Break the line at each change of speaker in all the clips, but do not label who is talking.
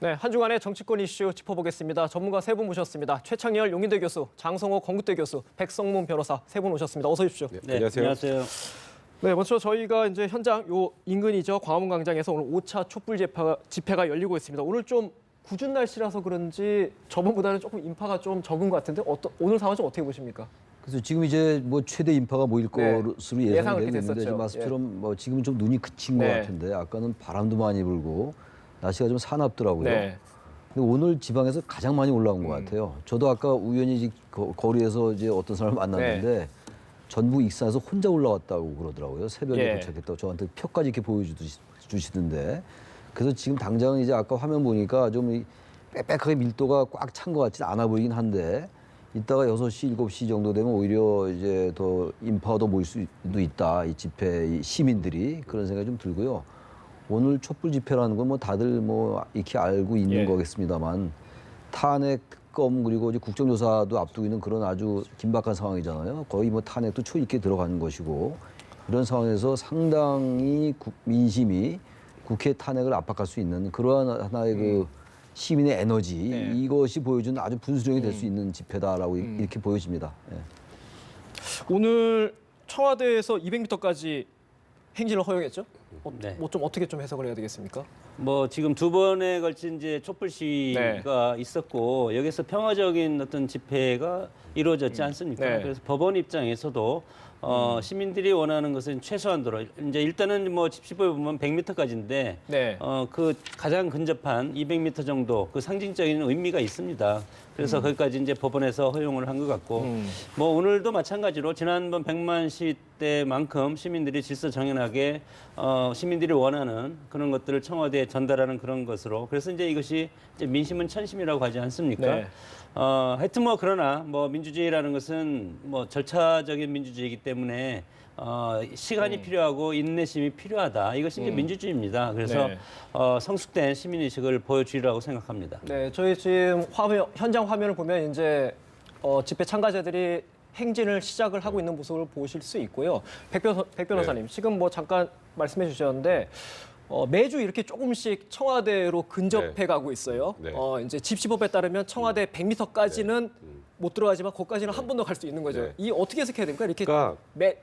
네, 한 주간의 정치권 이슈 짚어보겠습니다. 전문가 세 분 모셨습니다. 최창열 용인대 교수, 장성호 건국대 교수, 백성문 변호사 세 분 오셨습니다. 어서 오십시오.
네, 안녕하세요.
안녕하세요.
네, 먼저 저희가 이제 현장 요 인근이죠. 광화문 광장에서 오늘 5차 촛불 집회가 열리고 있습니다. 오늘 좀 궂은 날씨라서 그런지 저번보다는 조금 인파가 좀 적은 것 같은데 오늘 상황 좀 어떻게 보십니까?
그래서 지금 이제 뭐 최대 인파가 모일
네.
것으로
예상은
예상이
그렇게
되고 있는데
됐었죠.
말씀처럼 뭐 지금은 좀 눈이 그친 것
네.
같은데 아까는 바람도 많이 불고 날씨가 좀 사납더라고요.
네.
근데 오늘 지방에서 가장 많이 올라온 것 같아요. 저도 아까 우연히 거리에서 이제 어떤 사람을 만났는데 전북 익산에서 혼자 올라왔다고 그러더라고요. 새벽에 도착했다고 저한테 표까지 이렇게 보여주시던데. 그래서 지금 당장은 이제 아까 화면 보니까 좀 빽빽하게 밀도가 꽉 찬 것 같지 않아 보이긴 한데 이따가 6시, 7시 정도 되면 오히려 이제 더 인파가 더 모일 수도 있다. 이 집회, 이 시민들이 그런 생각이 좀 들고요. 오늘 촛불 집회라는 건 뭐 다들 뭐 익히 알고 있는 거겠습니다만 탄핵 특검 그리고 이제 국정조사도 앞두고 있는 그런 아주 긴박한 상황이잖아요. 거의 뭐 탄핵도 초입게 들어가는 것이고 이런 상황에서 상당히 민심이 국회 탄핵을 압박할 수 있는 그러한 하나의 그 시민의 에너지 이것이 보여주는 아주 분수령이 될 수 있는 집회다라고 이렇게 보여집니다. 예.
오늘 청와대에서 200m까지 행진을 허용했죠?
네.
뭐 좀 어떻게 좀 해석을 해야 되겠습니까?
뭐 지금 두 번에 걸친 이제 촛불 시위가 있었고 여기서 평화적인 어떤 집회가 이루어졌지 않습니까?
네.
그래서 법원 입장에서도 시민들이 원하는 것은 최소한도로 이제 일단은 뭐 집시법에 보면 100m까지인데 그 가장 근접한 200m 정도 그 상징적인 의미가 있습니다. 그래서 거기까지 이제 법원에서 허용을 한 것 같고 뭐 오늘도 마찬가지로 지난번 100만 시위 때만큼 시민들이 질서정연하게 시민들이 원하는 그런 것들을 청와대에 전달하는 그런 것으로 그래서 이제 이것이 이제 민심은 천심이라고 하지 않습니까? 하여튼 뭐 그러나 뭐 민주주의라는 것은 뭐 절차적인 민주주의이기 때문에 시간이 필요하고 인내심이 필요하다. 이것이 이제 민주주의입니다. 그래서 성숙된 시민의식을 보여주리라고 생각합니다.
네, 저희 지금 현장 화면을 보면 이제 집회 참가자들이 행진을 시작을 하고 있는 모습을 보실 수 있고요. 백 변호사님, 지금 뭐 잠깐 말씀해 주셨는데 매주 이렇게 조금씩 청와대로 근접해 가고 있어요. 이제 집시법에 따르면 청와대 100m까지는 못 들어가지만 거기까지는 한 번 더 갈 수 있는 거죠. 이 어떻게 해석해야 됩니까? 이렇게
그러니까,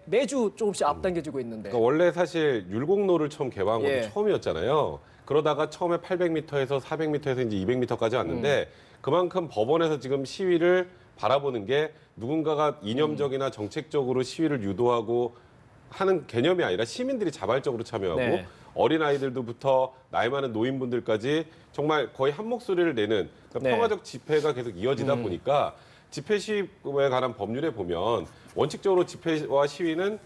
매주 조금씩 앞당겨지고 있는데.
그러니까 원래 사실 율곡로를 처음 개방한 것도 처음이었잖아요. 그러다가 처음에 800m에서 400m에서 이제 200m까지 왔는데 그만큼 법원에서 지금 시위를 바라보는 게 누군가가 이념적이나 정책적으로 시위를 유도하고 하는 개념이 아니라 시민들이 자발적으로 참여하고 어린아이들부터 나이 많은 노인분들까지 정말 거의 한 목소리를 내는 그러니까 평화적 집회가 계속 이어지다 보니까 집회 시위에 관한 법률에 보면 원칙적으로 집회와 시위는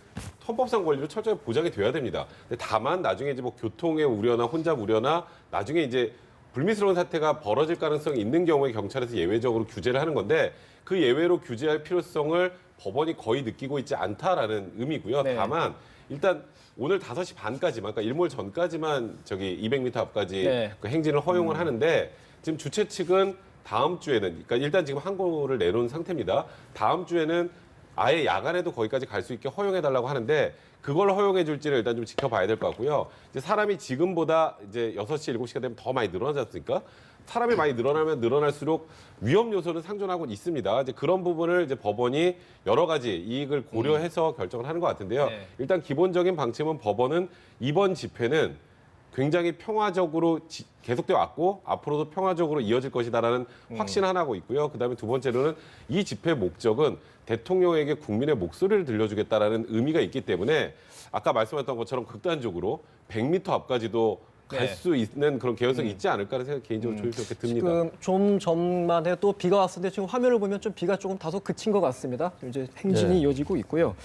헌법상 권리로 철저히 보장이 돼야 됩니다. 근데 다만 나중에 이제 뭐 교통의 우려나 혼잡 우려나 나중에 이제 불미스러운 사태가 벌어질 가능성이 있는 경우에 경찰에서 예외적으로 규제를 하는 건데 그 예외로 규제할 필요성을 법원이 거의 느끼고 있지 않다라는 의미고요. 다만 일단 오늘 5시 반까지만, 그러니까 일몰 전까지만 저기 200m 앞까지 그 행진을 허용을 하는데 지금 주최 측은 다음 주에는, 그러니까 일단 지금 항고를 내놓은 상태입니다. 다음 주에는 아예 야간에도 거기까지 갈 수 있게 허용해달라고 하는데 그걸 허용해 줄지를 일단 좀 지켜봐야 될 것 같고요. 이제 사람이 지금보다 이제 6시, 7시가 되면 더 많이 늘어나지 않습니까? 사람이 많이 늘어나면 늘어날수록 위험 요소는 상존하고 있습니다. 이제 그런 부분을 이제 법원이 여러 가지 이익을 고려해서 결정을 하는 것 같은데요. 일단 기본적인 방침은 법원은 이번 집회는 굉장히 평화적으로 계속돼 왔고 앞으로도 평화적으로 이어질 것이다라는 확신 하나고 있고요. 그다음에 두 번째로는 이 집회 목적은 대통령에게 국민의 목소리를 들려주겠다라는 의미가 있기 때문에 아까 말씀하셨던 것처럼 극단적으로 100m 앞까지도 갈 수 있는 그런 개연성이 있지 않을까라는 생각이 개인적으로 조심스럽게 듭니다.
지금 좀 전만 해도 비가 왔었는데 지금 화면을 보면 좀 비가 조금 다소 그친 것 같습니다. 이제 행진이 이어지고 있고요.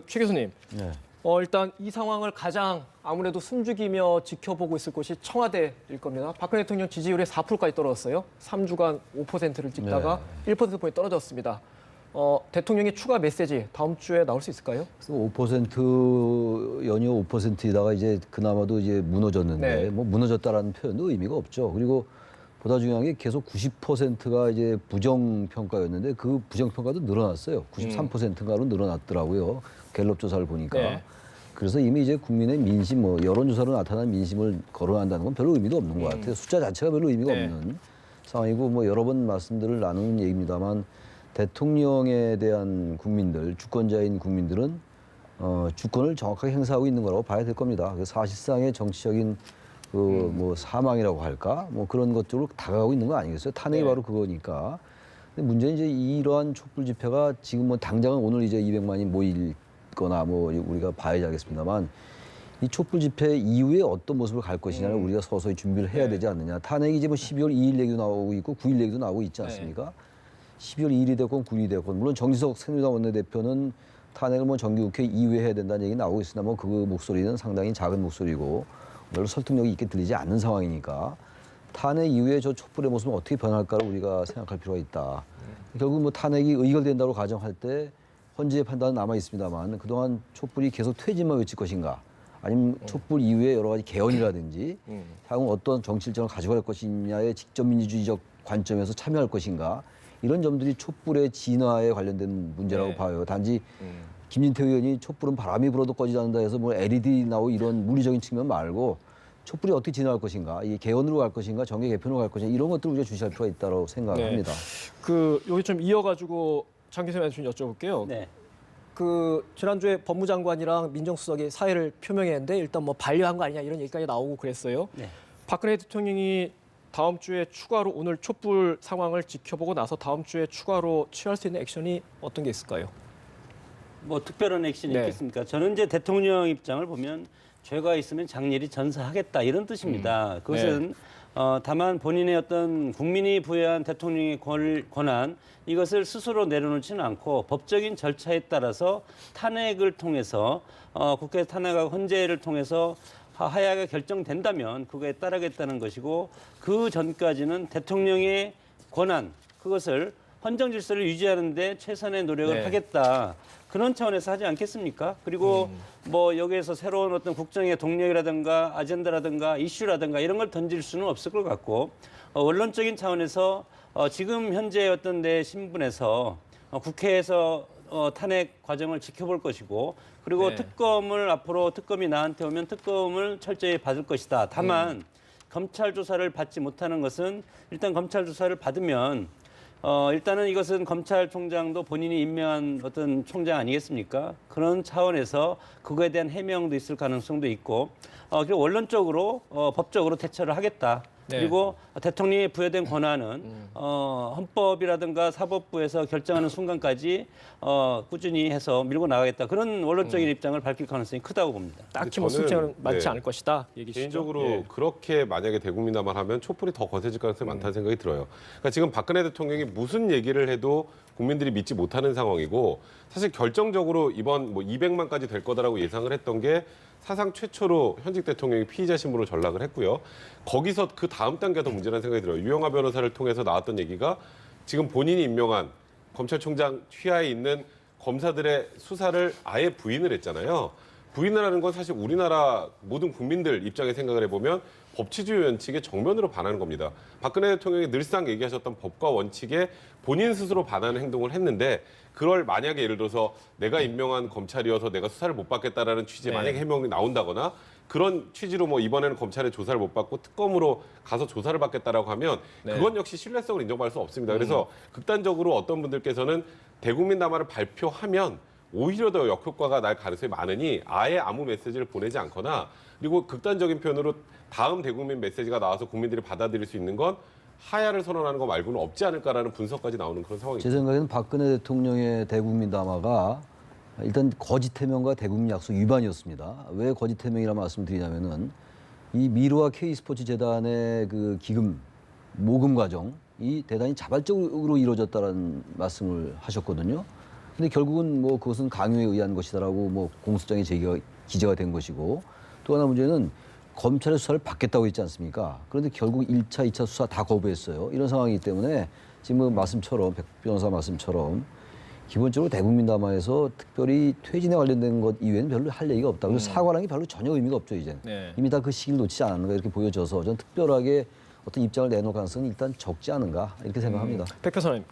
최 교수님, 일단 이 상황을 가장 아무래도 숨죽이며 지켜보고 있을 곳이 청와대일 겁니다. 박근혜 대통령 지지율이 4%까지 떨어졌어요. 3주간 5%를 찍다가 1%포인트 떨어졌습니다. 대통령의 추가 메시지 다음 주에 나올 수 있을까요?
5% 연이어 5%이다가 이제 그나마도 이제 무너졌는데 뭐 무너졌다라는 표현도 의미가 없죠. 그리고 보다 중요한 게 계속 90%가 이제 부정평가였는데 그 부정평가도 늘어났어요. 93%인가로 늘어났더라고요. 갤럽 조사를 보니까. 그래서 이미 이제 국민의 민심, 뭐 여론조사로 나타난 민심을 거론한다는 건 별로 의미도 없는 것 같아요. 숫자 자체가 별로 의미가 없는 상황이고 뭐 여러 번 말씀들을 나누는 얘기입니다만 대통령에 대한 국민들, 주권자인 국민들은 주권을 정확하게 행사하고 있는 거라고 봐야 될 겁니다. 그래서 사실상의 정치적인 그 뭐 사망이라고 할까, 뭐 그런 것들로 다가가고 있는 거 아니겠어요? 탄핵이 바로 그거니까. 근데 문제는 이제 이러한 촛불 집회가 지금 뭐 당장은 오늘 이제 200만이 모일거나 뭐 우리가 봐야지 하겠습니다만 이 촛불 집회 이후에 어떤 모습을 갈 것이냐를 우리가 서서히 준비를 해야 되지 않느냐. 탄핵이 이제 뭐 12월 2일 얘기도 나오고 있고 9일 얘기도 나오고 있지 않습니까? 12월 2일이 됐건 9일이 됐건 물론 정지석 새누리당 원내대표는 탄핵을 뭐 정기국회 이후에 해야 된다는 얘기 나오고 있으나 뭐 그 목소리는 상당히 작은 목소리고 별로 설득력이 있게 들리지 않는 상황이니까 탄핵 이후에 저 촛불의 모습은 어떻게 변할까를 우리가 생각할 필요가 있다. 결국 뭐 탄핵이 의결된다고 가정할 때 헌재의 판단은 남아 있습니다만 그동안 촛불이 계속 퇴진만 외칠 것인가 아니면 촛불 이후에 여러 가지 개헌이라든지 향후 어떤 정치 일정을 가져갈 것이냐의 직접 민주주의적 관점에서 참여할 것인가 이런 점들이 촛불의 진화에 관련된 문제라고 봐요. 단지 김진태 의원이 촛불은 바람이 불어도 꺼지지 않는다 해서 뭐 LED 나오고 이런 물리적인 측면 말고 촛불이 어떻게 진화할 것인가, 이게 개헌으로 갈 것인가, 정계 개편으로 갈 것인가 이런 것들을 우리가 주시할 필요가 있다고 생각합니다.
그 여기 좀 이어가지고 장 교수님한테 좀 여쭤볼게요.
네.
그 지난주에 법무장관이랑 민정수석이 사의를 표명했는데 일단 뭐 반려한 거 아니냐 이런 얘기까지 나오고 그랬어요.
네.
박근혜 대통령이 다음 주에 추가로 오늘 촛불 상황을 지켜보고 나서 다음 주에 추가로 취할 수 있는 액션이 어떤 게 있을까요?
뭐 특별한 액션이
네.
있겠습니까? 저는 이제 대통령 입장을 보면 죄가 있으면 장렬히 전사하겠다 이런 뜻입니다. 그것은 다만 본인의 어떤 국민이 부여한 대통령의 권한 이것을 스스로 내려놓지는 않고 법적인 절차에 따라서 탄핵을 통해서 국회 탄핵하고 헌재를 통해서 하야가 결정된다면 그거에 따르겠다는 것이고 그 전까지는 대통령의 권한 그것을 헌정 질서를 유지하는 데 최선의 노력을 하겠다. 그런 차원에서 하지 않겠습니까? 그리고 뭐 여기에서 새로운 어떤 국정의 동력이라든가 아젠다라든가 이슈라든가 이런 걸 던질 수는 없을 것 같고 원론적인 차원에서 지금 현재 어떤 내 신분에서 국회에서 탄핵 과정을 지켜볼 것이고 그리고 특검을 앞으로 특검이 나한테 오면 특검을 철저히 받을 것이다. 다만 검찰 조사를 받지 못하는 것은 일단 검찰 조사를 받으면 일단은 이것은 검찰총장도 본인이 임명한 어떤 총장 아니겠습니까? 그런 차원에서 그거에 대한 해명도 있을 가능성도 있고 그리고 원론적으로 법적으로 대처를 하겠다. 그리고 대통령이 부여된 권한은 헌법이라든가 사법부에서 결정하는 순간까지 꾸준히 해서 밀고 나가겠다. 그런 원론적인 입장을 밝힐 가능성이 크다고 봅니다.
딱히 뭐 술책은 맞지 않을 것이다 얘기시죠.
개인적으로 그렇게 만약에 대국민담을 하면 촛불이 더 거세질 가능성이 많다는 생각이 들어요. 그러니까 지금 박근혜 대통령이 무슨 얘기를 해도 국민들이 믿지 못하는 상황이고 사실 결정적으로 이번 뭐 200만까지 될 거다라고 예상을 했던 게 사상 최초로 현직 대통령이 피의자 신분으로 전락을 했고요. 거기서 그 다음 단계가 더 문제라는 생각이 들어요. 유영하 변호사를 통해서 나왔던 얘기가 지금 본인이 임명한 검찰총장 휘하에 있는 검사들의 수사를 아예 부인을 했잖아요. 부인을 하는 건 사실 우리나라 모든 국민들 입장에 생각을 해보면 법치주의 원칙에 정면으로 반하는 겁니다. 박근혜 대통령이 늘상 얘기하셨던 법과 원칙에 본인 스스로 반하는 행동을 했는데 그걸 만약에 예를 들어서 내가 임명한 검찰이어서 내가 수사를 못 받겠다라는 취지에 만약에 해명이 나온다거나 그런 취지로 뭐 이번에는 검찰의 조사를 못 받고 특검으로 가서 조사를 받겠다라고 하면 그건 역시 신뢰성을 인정받을 수 없습니다. 그래서 극단적으로 어떤 분들께서는 대국민 담화를 발표하면 오히려 더 역효과가 날 가능성이 많으니 아예 아무 메시지를 보내지 않거나 그리고 극단적인 표현으로 다음 대국민 메시지가 나와서 국민들이 받아들일 수 있는 건 하야를 선언하는 거 말고는 없지 않을까라는 분석까지 나오는 그런 상황입니다.
제 생각에는 박근혜 대통령의 대국민 담화가 일단 거짓 해명과 대국민 약속 위반이었습니다. 왜 거짓 해명이라 말씀드리냐면은 이 미르와 K스포츠 재단의 그 기금 모금 과정이 대단히 자발적으로 이루어졌다는 말씀을 하셨거든요. 근데 결국은 뭐 그것은 강요에 의한 것이다라고 뭐 공소장에 기재가 된 것이고 또 하나 문제는 검찰의 수사를 받겠다고 했지 않습니까? 그런데 결국 1차, 2차 수사 다 거부했어요. 이런 상황이기 때문에 지금 뭐 말씀처럼 백 변호사 말씀처럼 기본적으로 대국민 담화에서 특별히 퇴진에 관련된 것 이외에는 별로 할 얘기가 없다. 그래서 사과라는 게 별로 전혀 의미가 없죠, 이제. 이미 다 그 시기를 놓치지 않았는가 이렇게 보여져서 저는 특별하게 어떤 입장을 내놓을 가능성은 일단 적지 않은가 이렇게 생각합니다.
백 변호사님,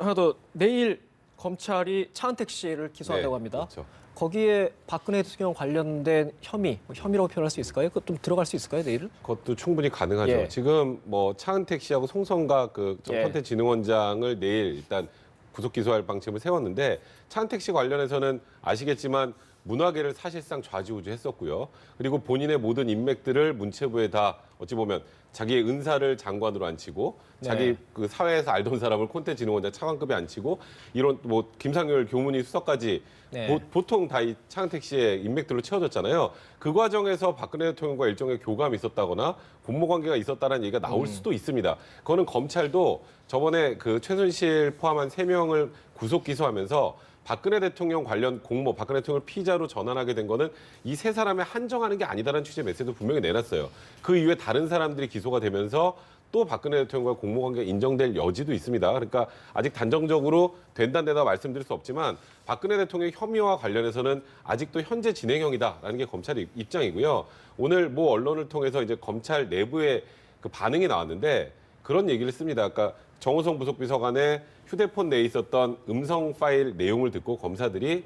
하나 더 내일 검찰이 차은택 씨를 기소한다고
네,
합니다.
그렇죠.
거기에 박근혜 대통령 관련된 혐의라고 표현할 수 있을까요? 그것 좀 들어갈 수 있을까요, 내일은?
그것도 충분히 가능하죠.
예.
지금 뭐 차은택 씨하고 송성각
예.
콘텐츠진흥원장을 내일 일단 구속 기소할 방침을 세웠는데 차은택 씨 관련해서는 아시겠지만 문화계를 사실상 좌지우지했었고요. 그리고 본인의 모든 인맥들을 문체부에 다 어찌 보면 자기의 은사를 장관으로 앉히고
네.
자기 그 사회에서 알던 사람을 콘텐츠진흥원장 차관급에 앉히고 이런 뭐 김상열 교문위 수석까지
네.
보통 다 이 차은택 씨의 인맥들로 채워졌잖아요. 그 과정에서 박근혜 대통령과 일종의 교감이 있었다거나 공모 관계가 있었다는 얘기가 나올 수도 있습니다. 그거는 검찰도 저번에 그 최순실 포함한 3명을 구속 기소하면서 박근혜 대통령 관련 공모, 박근혜 대통령을 피의자로 전환하게 된 거는 이 세 사람에 한정하는 게 아니다라는 취지의 메시지도 분명히 내놨어요. 그 이후에 다른 사람들이 기소가 되면서 또 박근혜 대통령과 공모 관계가 인정될 여지도 있습니다. 그러니까 아직 단정적으로 된다는 말씀드릴 수 없지만 박근혜 대통령의 혐의와 관련해서는 아직도 현재 진행형이다라는 게 검찰의 입장이고요. 오늘 뭐 언론을 통해서 이제 검찰 내부의 그 반응이 나왔는데 그런 얘기를 씁니다. 그러니까 정호성 부속비서관의 휴대폰 내에 있었던 음성 파일 내용을 듣고 검사들이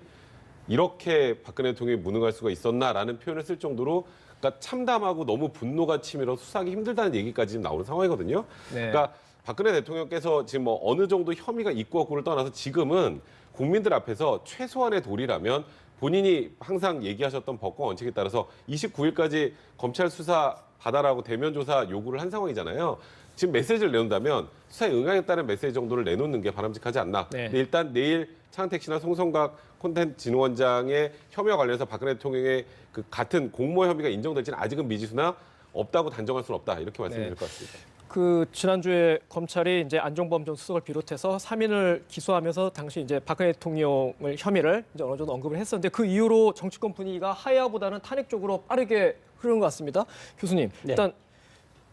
이렇게 박근혜 대통령이 무능할 수가 있었나라는 표현을 쓸 정도로 그러니까 참담하고 너무 분노가 치밀어 수사하기 힘들다는 얘기까지 지금 나오는 상황이거든요.
네.
그러니까 박근혜 대통령께서 지금 뭐 어느 정도 혐의가 있고 없고를 떠나서 지금은 국민들 앞에서 최소한의 도리라면 본인이 항상 얘기하셨던 법과 원칙에 따라서 29일까지 검찰 수사 받아라고 대면 조사 요구를 한 상황이잖아요. 지금 메시지를 내놓는다면 수사에 응하겠다는 메시지 정도를 내놓는 게 바람직하지 않나.
네.
근데 일단 내일 차은택 씨나 송성각 콘텐츠진흥원장의 혐의와 관련해서 박근혜 대통령의 그 같은 공모 혐의가 인정될지는 아직은 미지수나 없다고 단정할 수는 없다. 이렇게 말씀드릴 것 같습니다.
그 지난주에 검찰이 이제 안종범 전 수석을 비롯해서 3인을 기소하면서 당시 이제 박근혜 대통령을 혐의를 이제 어느 정도 언급을 했었는데 그 이후로 정치권 분위기가 하야보다는 탄핵 쪽으로 빠르게 흐르는 것 같습니다. 교수님,
네.
일단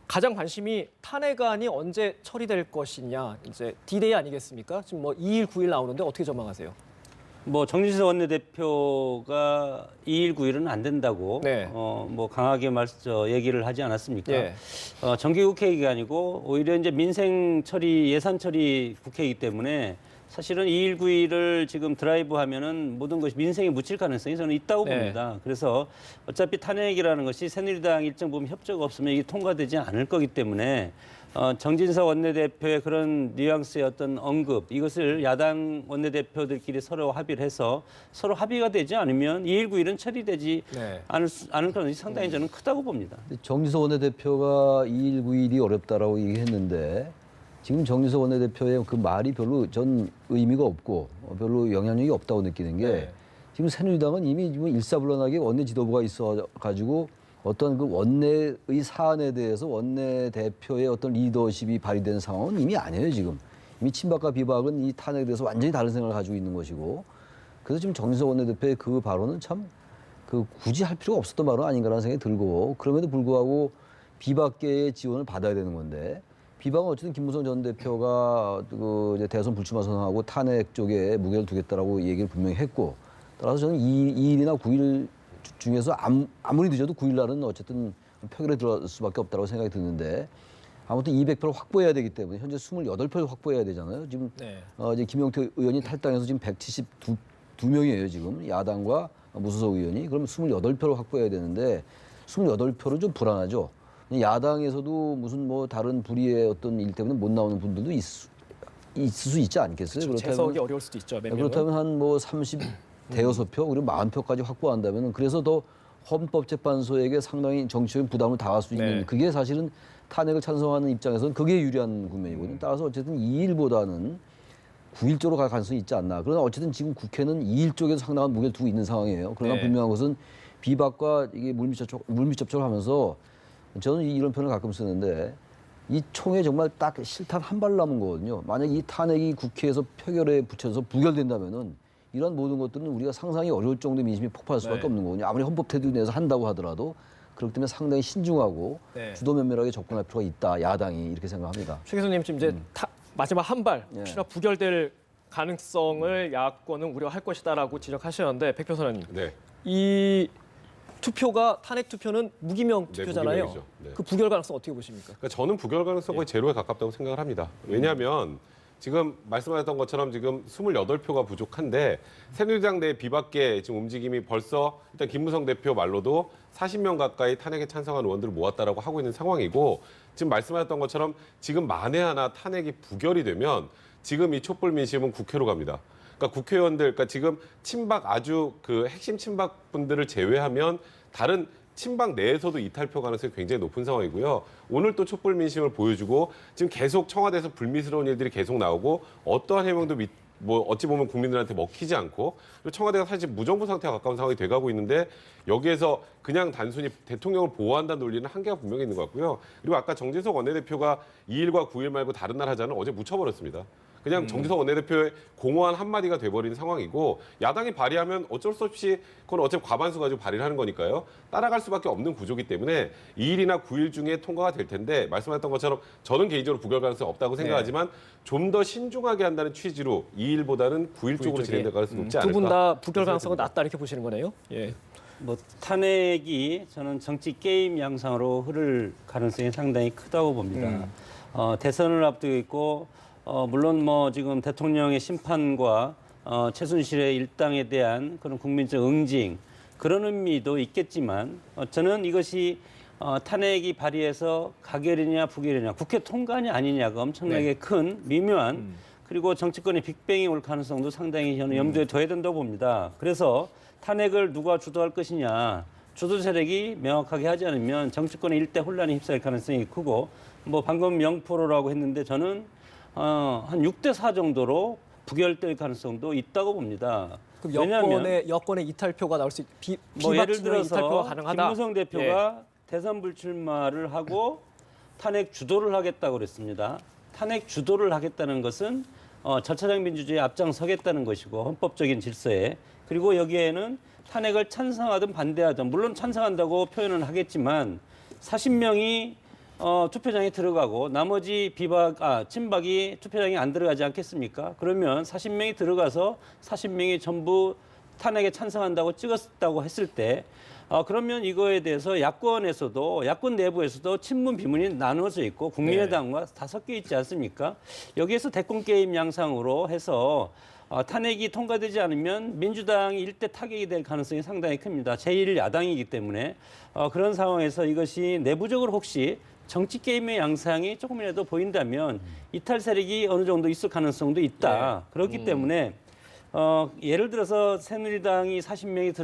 가장 관심이 탄핵안이 언제 처리될 것이냐, 이제 D-Day 아니겠습니까? 지금 뭐 2일, 9일 나오는데 어떻게 전망하세요?
뭐 정진석 원내대표가 2일, 9일은 안 된다고
네.
뭐 강하게 얘기를 하지 않았습니까?
예.
정기국회 기간이고 오히려 이제 민생 처리, 예산 처리 국회이기 때문에 사실은 2일, 9일을 지금 드라이브하면은 모든 것이 민생에 묻힐 가능성이 저는 있다고
네.
봅니다. 그래서 어차피 탄핵이라는 것이 새누리당 일정 부분 협조가 없으면 이게 통과되지 않을 거기 때문에 정진석 원내대표의 그런 뉘앙스의 어떤 언급 이것을 야당 원내대표들끼리 서로 합의를 해서 서로 합의가 되지 않으면 2일, 9일은 처리되지
네.
않을 가능성이 상당히 저는 크다고 봅니다.
정진석 원내대표가 2일, 9일이 어렵다라고 얘기했는데 지금 정진석 원내대표의 그 말이 별로 전 의미가 없고 별로 영향력이 없다고 느끼는 게
네.
지금 새누리당은 이미 지금 일사불란하게 원내 지도부가 있어가지고 어떤 그 원내의 사안에 대해서 원내대표의 어떤 리더십이 발휘된 상황은 이미 아니에요, 지금. 이미 친박과 비박은 이 탄핵에 대해서 완전히 다른 생각을 가지고 있는 것이고 그래서 지금 정진석 원내대표의 그 발언은 참 그 굳이 할 필요가 없었던 발언 아닌가라는 생각이 들고 그럼에도 불구하고 비박계의 지원을 받아야 되는 건데 비박은 어쨌든 김무성 전 대표가 그 이제 대선 불출마 선언하고 탄핵 쪽에 무게를 두겠다라고 얘기를 분명히 했고 따라서 저는 2일이나 9일 중에서 아무리 늦어도 9일 날은 어쨌든 표결에 들어갈 수밖에 없다고 생각이 드는데 아무튼 200표를 확보해야 되기 때문에 현재 28표를 확보해야 되잖아요. 지금
네.
이제 김용태 의원이 탈당해서 지금 172명이에요. 지금 야당과 무소속 의원이 그럼 28표를 확보해야 되는데 28표는 좀 불안하죠. 야당에서도 무슨 뭐 다른 불의의 어떤 일 때문에 못 나오는 분들도 있을 수 있지 않겠어요?
그렇죠. 재석이 어려울 수도 있죠. 몇 명은.
그렇다면 한 뭐 30대여섯 표 그리고 40표까지 확보한다면 그래서 더 헌법재판소에게 상당히 정치적인 부담을 당할 수 있는
네.
그게 사실은 탄핵을 찬성하는 입장에서는 그게 유리한 국면이거든요. 따라서 어쨌든 2일보다는 9일 쪽으로 갈 가능성이 있지 않나. 그러나 어쨌든 지금 국회는 2일 쪽에서 상당한 무게를 두고 있는 상황이에요. 그러나
네.
분명한 것은 비박과 이게 물밑 접촉을 하면서 저는 이런 표현을 가끔 쓰는데 이 총에 정말 딱 실탄 한 발 남은 거거든요. 만약 이 탄핵이 국회에서 표결에 붙여서 부결된다면은 이런 모든 것들은 우리가 상상이 어려울 정도의 민심이 폭발할 수밖에
네.
없는 거거든요. 아무리 헌법 테두리 내에서 한다고 하더라도 그렇기 때문에 상당히 신중하고
네.
주도면밀하게 접근할 필요가 있다. 야당이 이렇게 생각합니다.
최 교수님 지금 이제 마지막 한 발
예.
혹시나 부결될 가능성을 야권은 우려할 것이다라고 지적하셨는데 백 변호사님
네.
이 투표가 탄핵 투표는 무기명
네,
투표잖아요.
무기명이죠. 네.
그 부결 가능성 어떻게 보십니까?
그러니까 저는 부결 가능성 거의 제로에 가깝다고 생각을 합니다. 왜냐하면 지금 말씀하셨던 것처럼 지금 28표가 부족한데 새누리당 내 비박계 지금 움직임이 벌써 일단 김무성 대표 말로도 40명 가까이 탄핵에 찬성한 의원들을 모았다라고 하고 있는 상황이고 지금 말씀하셨던 것처럼 지금 만에 하나 탄핵이 부결이 되면 지금 이 촛불 민심은 국회로 갑니다. 그러니까 국회의원들, 그러니까 지금 친박 아주 그 핵심 친박 분들을 제외하면 다른 친박 내에서도 이탈표 가능성이 굉장히 높은 상황이고요. 오늘 또 촛불 민심을 보여주고 지금 계속 청와대에서 불미스러운 일들이 계속 나오고 어떠한 해명도 뭐 어찌 보면 국민들한테 먹히지 않고 그리고 청와대가 사실 무정부 상태에 가까운 상황이 돼가고 있는데 여기에서 그냥 단순히 대통령을 보호한다는 논리는 한계가 분명히 있는 것 같고요. 그리고 아까 정진석 원내대표가 2일과 9일 말고 다른 날 하자는 어제 묻혀버렸습니다. 그냥 정진석 원내대표의 공허한 한마디가 돼버린 상황이고 야당이 발의하면 어쩔 수 없이 그건 어차피 과반수 가지고 발의를 하는 거니까요. 따라갈 수밖에 없는 구조기 때문에 2일이나 9일 중에 통과가 될 텐데 말씀하셨던 것처럼 저는 개인적으로 부결 가능성이 없다고 생각하지만 좀 더 신중하게 한다는 취지로 2일보다는 9일 쪽으로 진행될 가능성이 높지 않을까.
두 분 다 부결 가능성은 낮다 이렇게 보시는 거네요. 예.
뭐 탄핵이 저는 정치 게임 양상으로 흐를 가능성이 상당히 크다고 봅니다. 대선을 앞두고 있고 물론 뭐 지금 대통령의 심판과 최순실의 일당에 대한 그런 국민적 응징 그런 의미도 있겠지만 저는 이것이 탄핵이 발의해서 가결이냐 부결이냐 국회 통과냐 아니냐가 엄청나게 큰 미묘한 그리고 정치권의 빅뱅이 올 가능성도 상당히 저는 염두에 둬야 된다고 봅니다. 그래서 탄핵을 누가 주도할 것이냐 주도 세력이 명확하게 하지 않으면 정치권의 일대 혼란에 휩싸일 가능성이 크고 뭐 방금 0%라고 했는데 저는 한 6대4 정도로 부결될 가능성도 있다고 봅니다.
그럼 여권의 이탈표가 나올 수
뭐 예를 들어서
이탈표가 가능하다.
김무성 대표가 대선 불출마를 하고 탄핵 주도를 하겠다고 그랬습니다. 탄핵 주도를 하겠다는 것은 절차적 민주주의에 앞장서겠다는 것이고 헌법적인 질서에 그리고 여기에는 탄핵을 찬성하든 반대하든 물론 찬성한다고 표현은 하겠지만 40명이 투표장에 들어가고 나머지 친박이 투표장에 안 들어가지 않겠습니까? 그러면 40명이 들어가서 40명이 전부 탄핵에 찬성한다고 찍었다고 했을 때 그러면 이거에 대해서 야권 내부에서도 친문 비문이 나눠져 있고 국민의당과 다 섞여 있지 않습니까? 여기에서 대권 게임 양상으로 해서 탄핵이 통과되지 않으면 민주당이 일대 타격이 될 가능성이 상당히 큽니다. 제1야당이기 때문에 그런 상황에서 이것이 내부적으로 혹시 정치 게임의 양상이 조금이라도 보인다면 이탈 세력이 어느 정도 있을 가능성도 있다. 그렇기 때문에 예를 들어서 새누리당이 40명이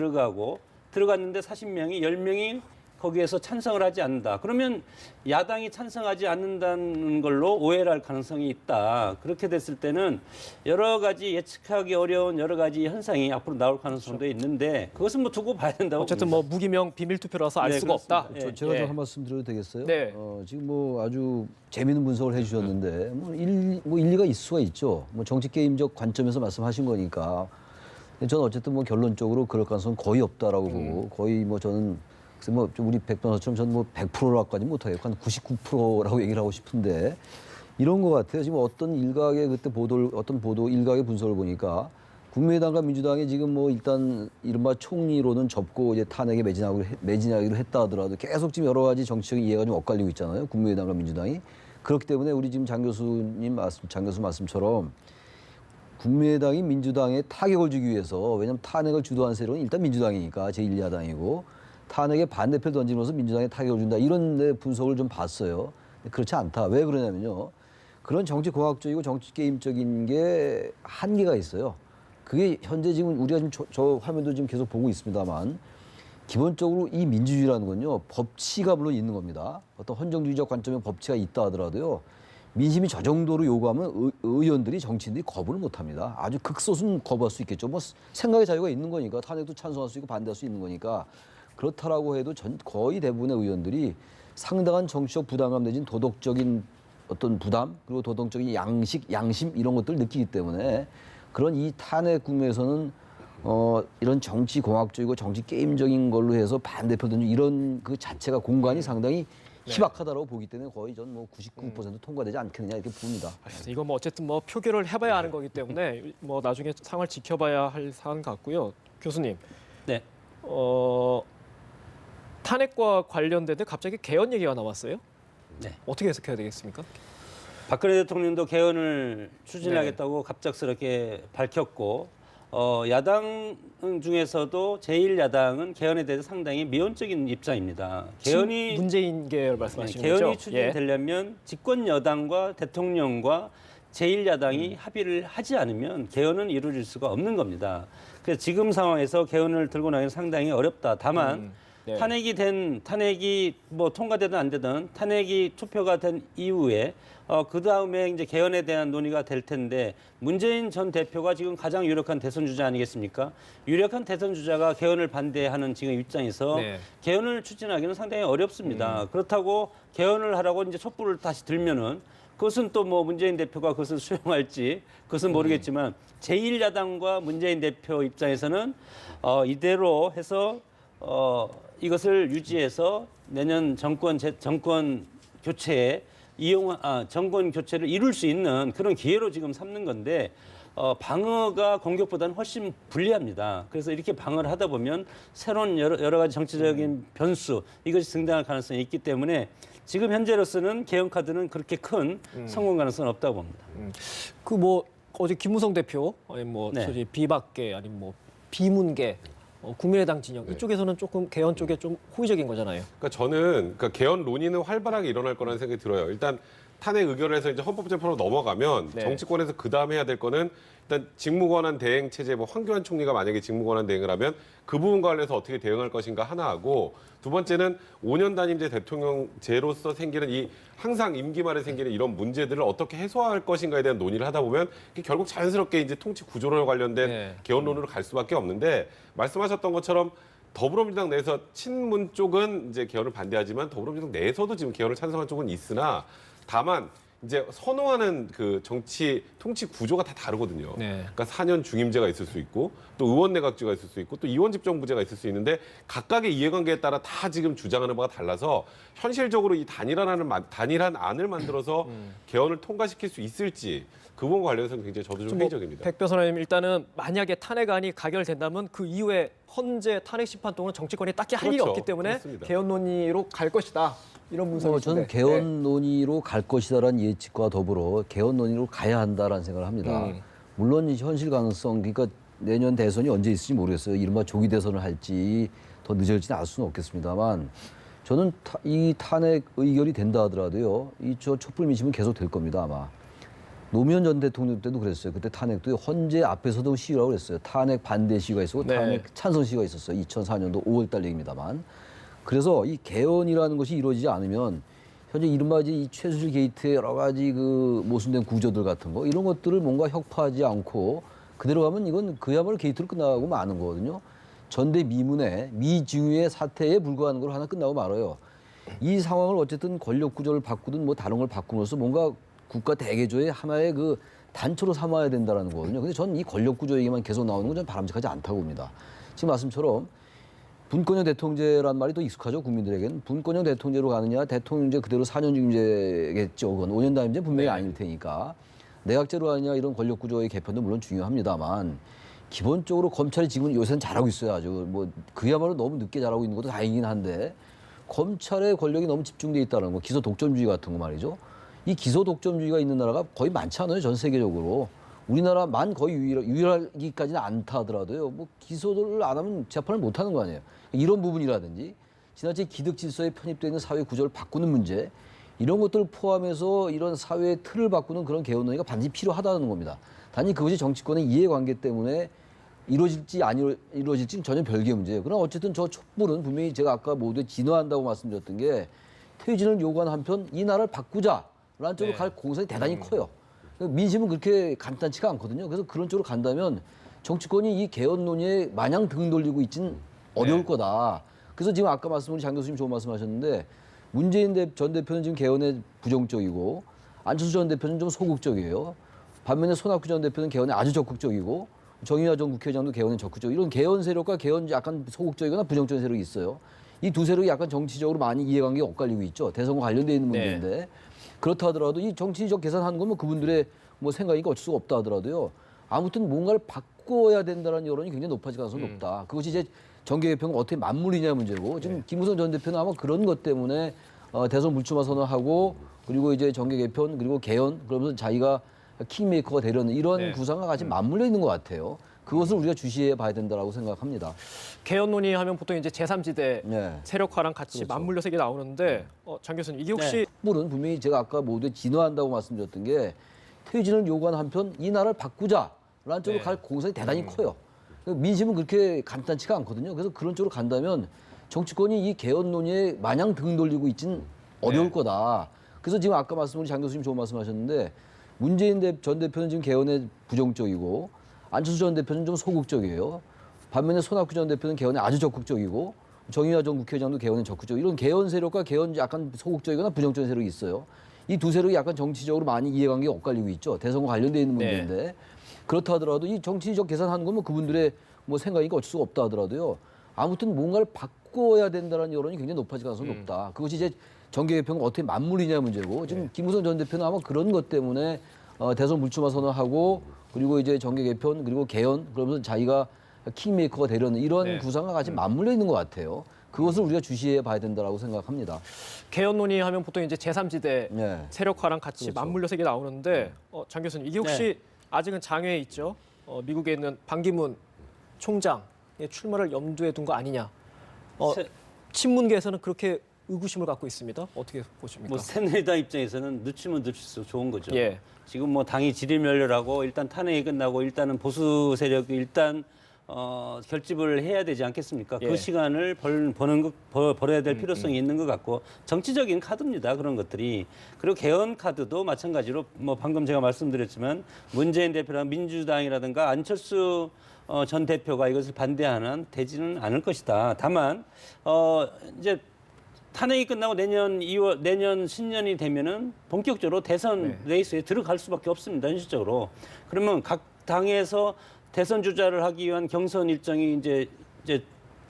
들어갔는데 40명이 10명이 거기에서 찬성을 하지 않는다. 그러면 야당이 찬성하지 않는다는 걸로 오해를 할 가능성이 있다. 그렇게 됐을 때는 여러 가지 예측하기 어려운 여러 가지 현상이 앞으로 나올 가능성도 있는데 그것은 뭐 두고 봐야 된다고
어쨌든
봅니다.
뭐 무기명 비밀 투표라서 알 수가 없다.
예.
제가 좀 한 말씀 드려도 되겠어요?
네.
지금 뭐 아주 재미있는 분석을 해주셨는데 뭐 일리가 있을 수가 있죠. 뭐 정치 게임적 관점에서 말씀하신 거니까. 저는 어쨌든 뭐 결론적으로 그럴 가능성은 거의 없다라고 보고 거의 뭐 저는 그래서 뭐 우리 백 변호사처럼 저는 뭐 100%라고까지 못하겠고 한 99%라고 얘기를 하고 싶은데 이런 것 같아요. 지금 어떤 일각의 그때 일각의 분석을 보니까 국민의당과 민주당이 지금 뭐 일단 이른바 총리로는 접고 이제 탄핵에 매진하기로 했다 하더라도 계속 지금 여러 가지 정치적인 이해가 좀 엇갈리고 있잖아요. 국민의당과 민주당이. 그렇기 때문에 우리 지금 장 교수 말씀처럼 국민의당이 민주당에 타격을 주기 위해서 왜냐하면 탄핵을 주도한 세력은 일단 민주당이니까 제1야당이고 탄핵에 반대표를 던짐으로써 민주당에 타격을 준다. 이런 분석을 좀 봤어요. 그렇지 않다. 왜 그러냐면요. 그런 정치공학적이고 정치게임적인 게 한계가 있어요. 그게 현재 지금 우리가 지금 저 화면도 지금 계속 보고 있습니다만 기본적으로 이 민주주의라는 건요. 법치가 물론 있는 겁니다. 어떤 헌정주의적 관점의 법치가 있다 하더라도요. 민심이 저 정도로 요구하면 의원들이 정치인들이 거부를 못합니다. 아주 극소수는 거부할 수 있겠죠. 뭐 생각의 자유가 있는 거니까 탄핵도 찬성할 수 있고 반대할 수 있는 거니까 그렇다라고 해도 거의 대부분의 의원들이 상당한 정치적 부담감 내진 도덕적인 어떤 부담 그리고 도덕적인 양심 이런 것들을 느끼기 때문에 그런 이 탄핵 국면에서는 이런 정치 공학적이고 정치 게임적인 걸로 해서 반대표 던지는 이런 그 자체가 공간이 상당히 희박하다고 보기 때문에 거의 전 뭐 99% 통과되지 않겠느냐 이렇게 봅니다.
이거 뭐 어쨌든 뭐 표결을 해봐야 하는 거기 때문에 뭐 나중에 상황을 지켜봐야 할 사안 같고요. 교수님.
네.
탄핵과 관련된데 갑자기 개헌 얘기가 나왔어요.
네.
어떻게 해석해야 되겠습니까?
박근혜 대통령도 개헌을 추진하겠다고 갑작스럽게 밝혔고 야당 중에서도 제1야당은 개헌에 대해서 상당히 미온적인 입장입니다. 개헌이
문재인 계열 말씀하시는 거죠?
개헌이 추진되려면 집권 여당과 대통령과 제1야당이 합의를 하지 않으면 개헌은 이루어질 수가 없는 겁니다. 그래서 지금 상황에서 개헌을 들고 나기는 상당히 어렵다. 다만
네.
탄핵이 뭐 통과되든 안 되든 탄핵이 투표가 된 이후에 그 다음에 이제 개헌에 대한 논의가 될 텐데 문재인 전 대표가 지금 가장 유력한 대선 주자 아니겠습니까? 유력한 대선 주자가 개헌을 반대하는 지금 입장에서
네.
개헌을 추진하기는 상당히 어렵습니다. 그렇다고 개헌을 하라고 이제 촛불을 다시 들면은 그것은 또 뭐 문재인 대표가 그것을 수용할지 그것은 모르겠지만 제1야당과 문재인 대표 입장에서는 이대로 해서 이것을 유지해서 내년 정권 교체에 정권 교체를 이룰 수 있는 그런 기회로 지금 삼는 건데 방어가 공격보다는 훨씬 불리합니다. 그래서 이렇게 방어를 하다 보면 새로운 여러 가지 정치적인 변수 이것이 등장할 가능성이 있기 때문에 지금 현재로서는 개헌 카드는 그렇게 큰 성공 가능성은 없다고 봅니다.
그 뭐 어제 김무성 대표 아니 뭐
네.
소위 비박계 아니면 뭐 비문계 국민의당 진영 이쪽에서는 조금 개헌 쪽에 좀 호의적인 거잖아요.
그러니까 저는 개헌 논의는 활발하게 일어날 거라는 생각이 들어요. 일단 탄핵 의결을 해서 이제 헌법재판으로 넘어가면
네.
정치권에서 그 다음에 해야 될 거는 일단 직무권한 대행 체제, 뭐 황교안 총리가 만약에 직무권한 대행을 하면 그 부분과 관련해서 어떻게 대응할 것인가 하나 하고 두 번째는 5년 단임제 대통령제로서 생기는 이 항상 임기 말에 생기는 이런 문제들을 어떻게 해소할 것인가에 대한 논의를 하다 보면 결국 자연스럽게 이제 통치 구조로 관련된
네.
개헌론으로 갈 수밖에 없는데 말씀하셨던 것처럼 더불어민주당 내에서 친문 쪽은 이제 개헌을 반대하지만 더불어민주당 내에서도 지금 개헌을 찬성한 쪽은 있으나 다만 이제 선호하는 그 정치 통치 구조가 다 다르거든요.
네.
그러니까 4년 중임제가 있을 수 있고 또 의원 내각제가 있을 수 있고 또 이원 집정부제가 있을 수 있는데 각각의 이해관계에 따라 다 지금 주장하는 바가 달라서 현실적으로 이 단일한 안을 만들어서 개헌을 통과시킬 수 있을지 그 부분과 관련해서는 굉장히 저도 좀 회의적입니다.
백 변호사님 일단은 만약에 탄핵안이 가결된다면 그 이후에 헌재 탄핵 심판 동안 정치권이 딱히 할 일이
그렇죠.
없기 때문에
그렇습니다.
개헌 논의로 갈 것이다. 이런 분석이신데.
저는 개헌 논의로 갈 것이다라는 예측과 더불어 개헌 논의로 가야 한다라는 생각을 합니다. 물론 현실 가능성, 그러니까 내년 대선이 언제 있을지 모르겠어요. 이른바 조기 대선을 할지 더 늦어질지는 알 수는 없겠습니다만 저는 이 탄핵 의결이 된다 하더라도요. 저 촛불 민심은 계속 될 겁니다 아마. 노무현 전 대통령 때도 그랬어요. 그때 탄핵도 헌재 앞에서도 시위라고 그랬어요. 탄핵 반대 시위가 있었고
네.
탄핵 찬성 시위가 있었어요. 2004년도 5월 달 얘기입니다만. 그래서 이 개헌이라는 것이 이루어지지 않으면 현재 이른바 이 최수실 게이트의 여러 가지 그 모순된 구조들 같은 거 이런 것들을 뭔가 혁파하지 않고 그대로 가면 이건 그야말로 게이트로 끝나고 마는 거거든요. 전대 미문의 미증유의 사태에 불과한 걸 하나 끝나고 말아요. 이 상황을 어쨌든 권력 구조를 바꾸든 뭐 다른 걸 바꿈으로써 뭔가 국가 대개조의 하나의 그 단초로 삼아야 된다는 거거든요. 근데 저는 이 권력 구조 얘기만 계속 나오는 건 좀 바람직하지 않다고 봅니다. 지금 말씀처럼 분권형 대통령제란 말이 더 익숙하죠, 국민들에게는. 분권형 대통령제로 가느냐, 대통령제 그대로 4년 중임제겠죠. 그건 5년 단임제 분명히 아닐 테니까. 내각제로 가느냐 이런 권력 구조의 개편도 물론 중요합니다만 기본적으로 검찰이 지금 요새는 잘하고 있어요. 아주 뭐 그야말로 너무 늦게 잘하고 있는 것도 다행이긴 한데 검찰의 권력이 너무 집중돼 있다는 거, 기소 독점주의 같은 거 말이죠. 이 기소 독점주의가 있는 나라가 거의 많지 않아요, 전 세계적으로. 우리나라만 거의 유일하기까지는 않다 하더라도요. 뭐 기소를 안 하면 재판을 못 하는 거 아니에요. 이런 부분이라든지 지나치게 기득 질서에 편입되어 있는 사회 구조를 바꾸는 문제 이런 것들을 포함해서 이런 사회의 틀을 바꾸는 그런 개헌 논의가 반드시 필요하다는 겁니다. 단지 그것이 정치권의 이해관계 때문에 이루어질지 안 이루어질지는 전혀 별개의 문제예요. 그러나 어쨌든 저 촛불은 분명히 제가 아까 모두에 진화한다고 말씀드렸던 게 퇴진을 요구하는 한편 이 나라를 바꾸자라는 쪽으로 갈 공산이 대단히 커요. 민심은 그렇게 간단치가 않거든요. 그래서 그런 쪽으로 간다면 정치권이 이 개헌 논의에 마냥 등 돌리고 있지는 어려울 거다. 그래서 지금 아까 우리 장 교수님 좋은 말씀하셨는데 문재인 전 대표는 지금 개헌에 부정적이고 안철수 전 대표는 좀 소극적이에요. 반면에 손학규 전 대표는 개헌에 아주 적극적이고 정의화 전 국회의장도 개헌에 적극적. 이런 개헌 세력과 개헌 약간 소극적이거나 부정적인 세력이 있어요. 이 두 세력이 약간 정치적으로 많이 이해관계가 엇갈리고 있죠. 대선과 관련되어 있는 문제인데 그렇다 하더라도 이 정치적 계산하는 건 뭐 그분들의 뭐 생각이니까 어쩔 수가 없다 하더라도요. 아무튼 뭔가를 바꿔야 된다는 여론이 굉장히 높아질 가능성이 높다. 그것이 이제 정계 개편과 어떻게 맞물리냐 문제고 지금 김무성 전 대표는 아마 그런 것 때문에 대선 불출마 선언하고 그리고 이제 정계 개편 그리고 개헌 그러면서 자기가 킹메이커가 되려는 이런
네.
구상과 같이 맞물려 있는 것 같아요. 그것을 우리가 주시해 봐야 된다라고 생각합니다.
개헌 논의하면 보통 이제 제3지대
네.
세력화랑 같이
그렇죠.
맞물려서 이게 나오는데 장 교수님 이게 혹시
촛불은 분명히 제가 아까 모두에 진화한다고 말씀드렸던 게 퇴진을 요구하는 한편 이 나라를 바꾸자라는 쪽으로
네.
갈 공산이 대단히 커요. 민심은 그렇게 간단치가 않거든요. 그래서 그런 쪽으로 간다면 정치권이 이 개헌 논의에 마냥 등 돌리고 있진 어려울 거다. 그래서 지금 아까 우리 장 교수님 좋은 말씀하셨는데 문재인 전 대표는 지금 개헌에 부정적이고 안철수 전 대표는 좀 소극적이에요. 반면에 손학규 전 대표는 개헌에 아주 적극적이고 정의화 전 국회의장도 개헌에 적극적. 이런 개헌 세력과 개헌 약간 소극적이거나 부정적인 세력이 있어요. 이 두 세력이 약간 정치적으로 많이 이해관계가 엇갈리고 있죠. 대선과 관련돼 있는 문제인데 그렇다 하더라도 이 정치적 계산하는 건 뭐 그분들의 뭐 생각이니까 어쩔 수가 없다 하더라도요. 아무튼 뭔가를 바꿔야 된다는 여론이 굉장히 높아질 가능성이 높다. 그것이 이제 정계 개편과 어떻게 맞물리냐 문제고 지금 김무성 전 대표는 아마 그런 것 때문에 대선 불출마 선언하고 그리고 이제 정계 개편 그리고 개헌 그러면서 자기가 킹메이커가 되려는 이런 구상과 같이 맞물려 있는 것 같아요. 그것을 우리가 주시해 봐야 된다라고 생각합니다.
개헌 논의하면 보통 이제 제3지대
네.
세력화랑 같이
그렇죠.
맞물려서 이게 나오는데 장 교수님 이게 혹시 아직은 장외에 있죠? 미국에 있는 반기문 총장의 출마를 염두에 둔 거 아니냐? 친문계에서는 그렇게 의구심을 갖고 있습니다. 어떻게 보십니까?
뭐 새누리당 입장에서는 늦추면 늦출수록 좋은 거죠.
예.
지금 뭐 당이 지리멸렬하고 일단 탄핵이 끝나고 일단은 보수 세력이 일단 결집을 해야 되지 않겠습니까?
예.
그 시간을 벌어야 될 필요성이 있는 것 같고 정치적인 카드입니다. 그런 것들이. 그리고 개헌 카드도 마찬가지로 뭐 방금 제가 말씀드렸지만 문재인 대표랑 민주당이라든가 안철수 전 대표가 이것을 반대하는 되지는 않을 것이다. 다만 이제 탄핵이 끝나고 내년 신년이 되면은 본격적으로 대선 레이스에 들어갈 수밖에 없습니다. 현실적으로. 그러면 각 당에서 대선 주자를 하기 위한 경선 일정이 이제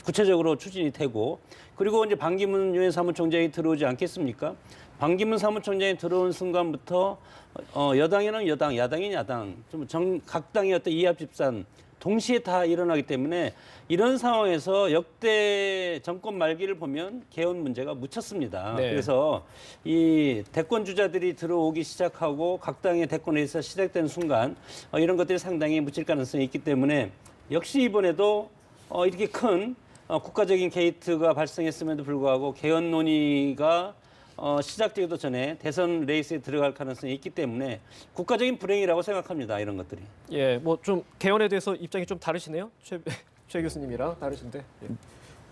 구체적으로 추진이 되고 그리고 이제 반기문 유엔 사무총장이 들어오지 않겠습니까? 반기문 사무총장이 들어온 순간부터 여당에는 여당, 야당에는 야당, 각 당의 어떤 이합 집산 동시에 다 일어나기 때문에 이런 상황에서 역대 정권 말기를 보면 개헌 문제가 묻혔습니다.
네.
그래서 이 대권 주자들이 들어오기 시작하고 각 당의 대권에서 시작된 순간 이런 것들이 상당히 묻힐 가능성이 있기 때문에 역시 이번에도 이렇게 큰 국가적인 게이트가 발생했음에도 불구하고 개헌 논의가 시작되기도 전에 대선 레이스에 들어갈 가능성이 있기 때문에 국가적인 불행이라고 생각합니다. 이런 것들이.
예, 뭐 좀 개헌에 대해서 입장이 좀 다르시네요. 최 교수님이랑 다르신데. 예.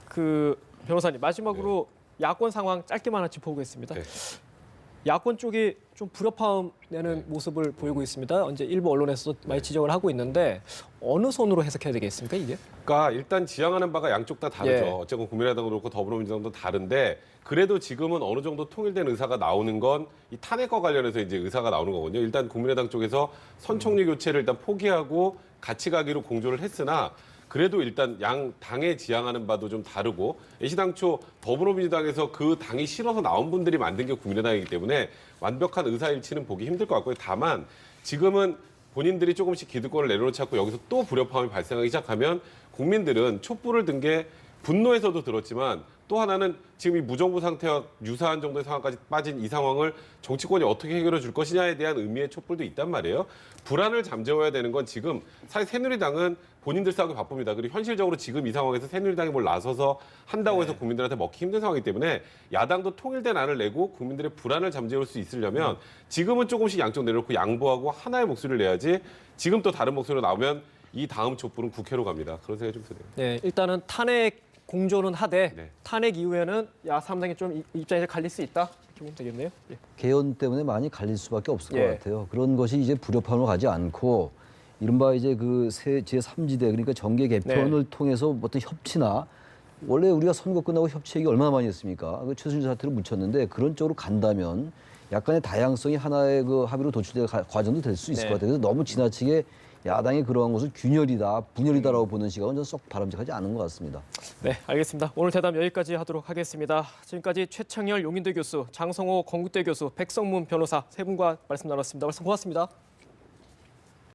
그 변호사님 마지막으로 야권 상황 짧게만 하나 짚어보겠습니다.
네.
야권 쪽이 좀 불협화음 내는 모습을 보이고 있습니다. 이제 일부 언론에서 많이 지적을 하고 있는데 어느 손으로 해석해야 되겠습니까, 이게?
그러니까 일단 지향하는 바가 양쪽 다 다르죠.
예.
어쨌든 국민의당도 그렇고 더불어민주당도 다른데 그래도 지금은 어느 정도 통일된 의사가 나오는 건 이 탄핵과 관련해서 이제 의사가 나오는 거거든요. 일단 국민의당 쪽에서 선총리 교체를 일단 포기하고 같이 가기로 공조를 했으나 그래도 일단 양 당에 지향하는 바도 좀 다르고 애시당초 더불어민주당에서 그 당이 싫어서 나온 분들이 만든 게 국민의당이기 때문에 완벽한 의사일치는 보기 힘들 것 같고요. 다만 지금은 본인들이 조금씩 기득권을 내려놓지 않고 여기서 또 불협화음이 발생하기 시작하면 국민들은 촛불을 든 게 분노에서도 들었지만 또 하나는 지금 이 무정부 상태와 유사한 정도의 상황까지 빠진 이 상황을 정치권이 어떻게 해결해 줄 것이냐에 대한 의미의 촛불도 있단 말이에요. 불안을 잠재워야 되는 건 지금 사실 새누리당은 본인들 싸우기 바쁩니다. 그리고 현실적으로 지금 이 상황에서 새누리당이 뭘 나서서 한다고 해서 국민들한테 먹기 힘든 상황이기 때문에 야당도 통일된 안을 내고 국민들의 불안을 잠재울 수 있으려면 지금은 조금씩 양쪽 내려놓고 양보하고 하나의 목소리를 내야지 지금 또 다른 목소리가 나오면 이 다음 촛불은 국회로 갑니다. 그런 생각이 좀 드네요.
네, 일단은 탄핵 공조는 하되
네.
탄핵 이후에는 야3당이 좀 입장이 갈릴 수 있다 이렇게 보면 되겠네요. 예.
개헌 때문에 많이 갈릴 수밖에 없을
예.
것 같아요. 그런 것이 이제 불협화음으로 가지 않고 이른바 이제 그 제3지대 그러니까 정계 개편을 통해서 어떤 협치나 원래 우리가 선거 끝나고 협치 얘기 얼마나 많이 했습니까? 그 최순실 사태를 묻혔는데 그런 쪽으로 간다면 약간의 다양성이 하나의 그 합의로 도출될 과정도 될 수 있을 것 같아요. 그래서 너무 지나치게 야당이 그러한 것을 균열이다, 분열이다라고 보는 시각은 저는 썩 바람직하지 않은 것 같습니다.
네, 알겠습니다. 오늘 대담 여기까지 하도록 하겠습니다. 지금까지 최창열 용인대 교수, 장성호 건국대 교수, 백성문 변호사 세 분과 말씀 나눴습니다. 말씀 고맙습니다.